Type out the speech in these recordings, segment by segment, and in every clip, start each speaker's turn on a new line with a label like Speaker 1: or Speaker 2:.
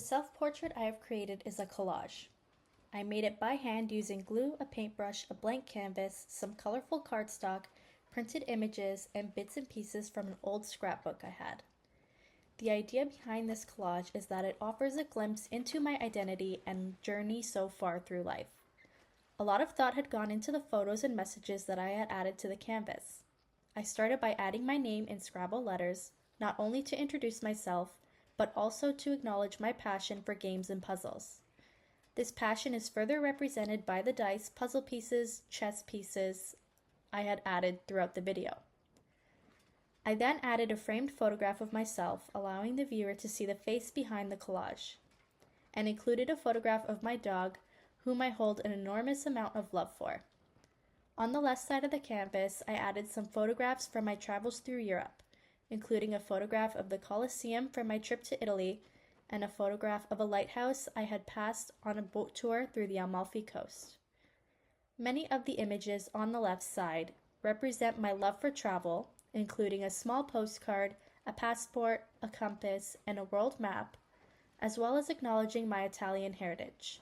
Speaker 1: self-portrait I have created is a collage. I made it by hand using glue, a paintbrush, a blank canvas, some colorful cardstock, printed images, and bits and pieces from an old scrapbook I had. The idea behind this collage is that it offers a glimpse into my identity and journey so far through life. A lot of thought had gone into the photos and messages that I had added to the canvas. I started by adding my name in Scrabble letters, not only to introduce myself, but also to acknowledge my passion for games and puzzles. This passion is further represented by the dice, puzzle pieces, chess pieces I had added throughout the video. I then added a framed photograph of myself, allowing the viewer to see the face behind the collage, and included a photograph of my dog, whom I hold an enormous amount of love for. On the left side of the canvas, I added some photographs from my travels through Europe, including a photograph of the Colosseum from my trip to Italy and a photograph of a lighthouse I had passed on a boat tour through the Amalfi Coast. Many of the images on the left side represent my love for travel, including a small postcard, a passport, a compass, and a world map, as well as acknowledging my Italian heritage.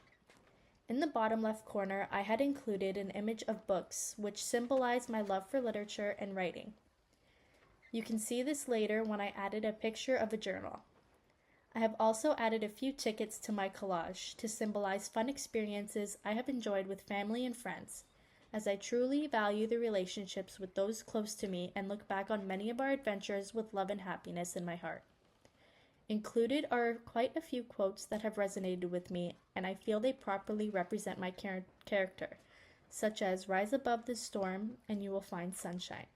Speaker 1: In the bottom left corner, I had included an image of books, which symbolize my love for literature and writing. You can see this later when I added a picture of a journal. I have also added a few tickets to my collage to symbolize fun experiences I have enjoyed with family and friends, as I truly value the relationships with those close to me and look back on many of our adventures with love and happiness in my heart. Included are quite a few quotes that have resonated with me, and I feel they properly represent my character, such as "Rise above the storm and you will find sunshine."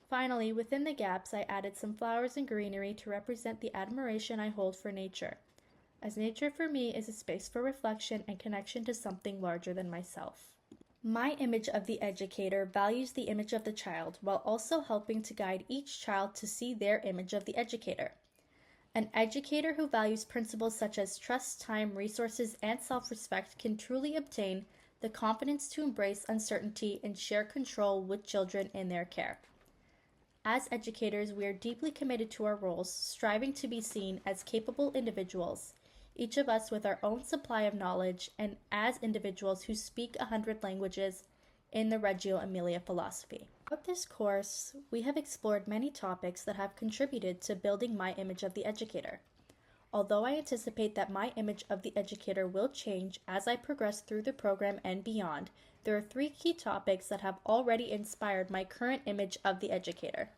Speaker 1: Finally, within the gaps, I added some flowers and greenery to represent the admiration I hold for nature, as nature for me is a space for reflection and connection to something larger than myself. My image of the educator values the image of the child while also helping to guide each child to see their image of the educator. An educator who values principles such as trust, time, resources, and self-respect can truly obtain the confidence to embrace uncertainty and share control with children in their care. As educators, we are deeply committed to our roles, striving to be seen as capable individuals, each of us with our own supply of knowledge, and as individuals who speak 100 languages in the Reggio Emilia philosophy. Throughout this course, we have explored many topics that have contributed to building my image of the educator. Although I anticipate that my image of the educator will change as I progress through the program and beyond, there are 3 key topics that have already inspired my current image of the educator.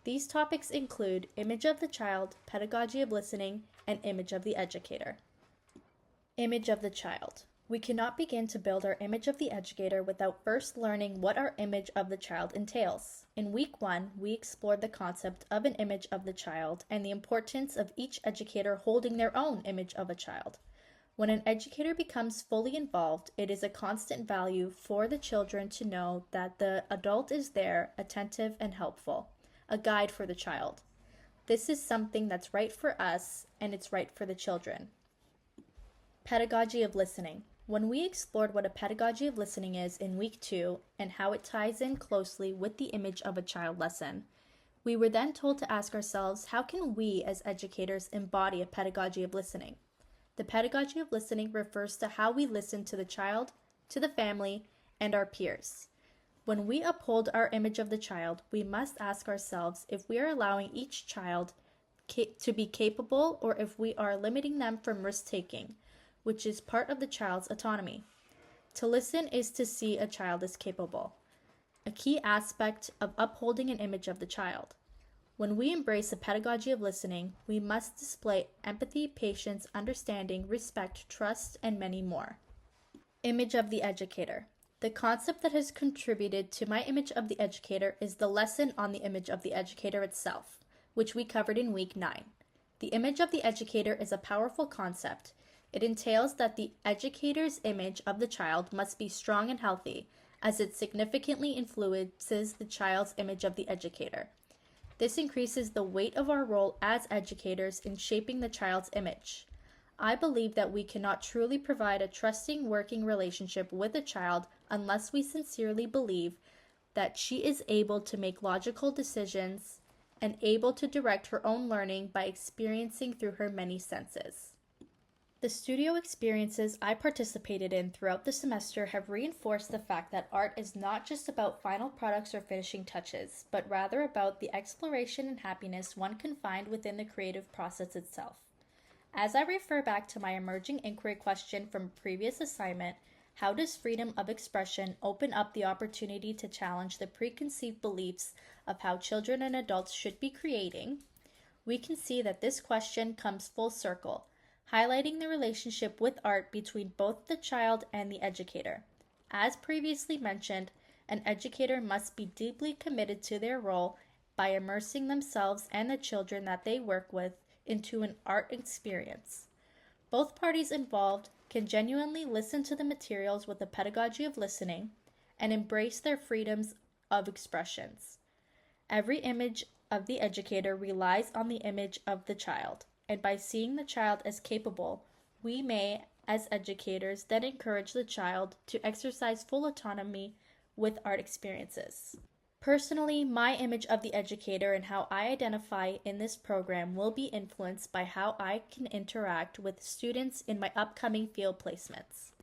Speaker 1: These topics include image of the child, pedagogy of listening, and image of the educator. Image of the child. We cannot begin to build our image of the educator without first learning what our image of the child entails. In week 1, we explored the concept of an image of the child and the importance of each educator holding their own image of a child. When an educator becomes fully involved, it is a constant value for the children to know that the adult is there, attentive and helpful, a guide for the child. This is something that's right for us, and it's right for the children. Pedagogy of listening. When we explored what a pedagogy of listening is in week 2 and how it ties in closely with the image of a child lesson, we were then told to ask ourselves, how can we as educators embody a pedagogy of listening? The pedagogy of listening refers to how we listen to the child, to the family, and our peers. When we uphold our image of the child, we must ask ourselves if we are allowing each child to be capable or if we are limiting them from risk-taking, which is part of the child's autonomy. To listen is to see a child as capable, a key aspect of upholding an image of the child. When we embrace a pedagogy of listening, we must display empathy, patience, understanding, respect, trust, and many more. Image of the educator. The concept that has contributed to my image of the educator is the lesson on the image of the educator itself, which we covered in week 9. The image of the educator is a powerful concept. It entails that the educator's image of the child must be strong and healthy, as it significantly influences the child's image of the educator. This increases the weight of our role as educators in shaping the child's image. I believe that we cannot truly provide a trusting working relationship with a child unless we sincerely believe that she is able to make logical decisions and able to direct her own learning by experiencing through her many senses. The studio experiences I participated in throughout the semester have reinforced the fact that art is not just about final products or finishing touches, but rather about the exploration and happiness one can find within the creative process itself. As I refer back to my emerging inquiry question from a previous assignment, how does freedom of expression open up the opportunity to challenge the preconceived beliefs of how children and adults should be creating? We can see that this question comes full circle, highlighting the relationship with art between both the child and the educator. As previously mentioned, an educator must be deeply committed to their role by immersing themselves and the children that they work with into an art experience. Both parties involved can genuinely listen to the materials with a pedagogy of listening and embrace their freedoms of expressions. Every image of the educator relies on the image of the child, and by seeing the child as capable, we may, as educators, then encourage the child to exercise full autonomy with art experiences. Personally, my image of the educator and how I identify in this program will be influenced by how I can interact with students in my upcoming field placements.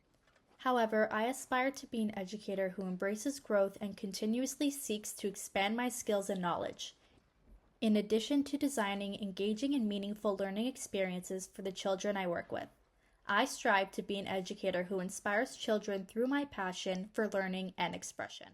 Speaker 1: However, I aspire to be an educator who embraces growth and continuously seeks to expand my skills and knowledge. In addition to designing engaging and meaningful learning experiences for the children I work with, I strive to be an educator who inspires children through my passion for learning and expression.